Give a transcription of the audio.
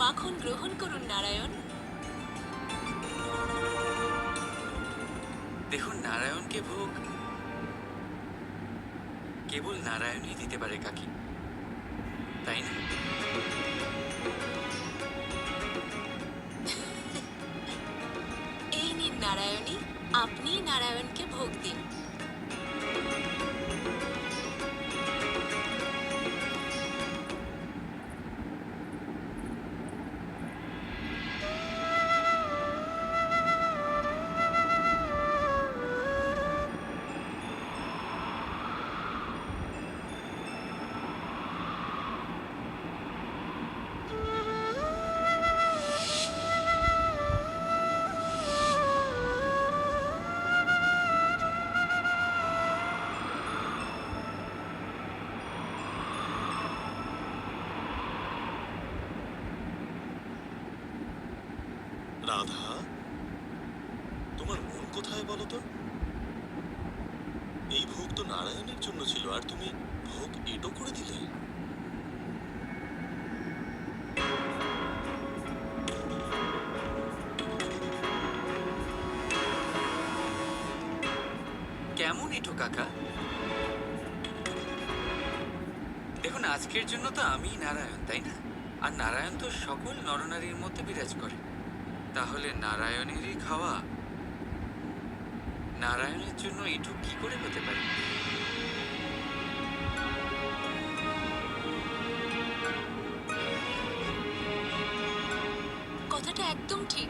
মাখন গ্রহণ করুন নারায়ণ। দেখুন, নারায়ণকে ভোগ কেবল নারায়ণই দিতে পারে কাকি, তাই না? এই নিন নারায়ণী, আপনি নারায়ণকে ভোগ দিন। রাধা, তোমার মন কোথায় বলো তো? এই ভোগ তো নারায়ণের জন্য ছিল, আর তুমি ভোগ এটো করে দিলে। কেমন এটো কাকা? দেখুন, আজকের জন্য তো আমিই নারায়ণ, তাই না? আর নারায়ণ তো সকল নরনারীর মধ্যে বিরাজ করে। তাহলে নারায়ণেরই খাওয়া নারায়ণের জন্য এটুক কি করে হতে পারে? কথাটা একদম ঠিক।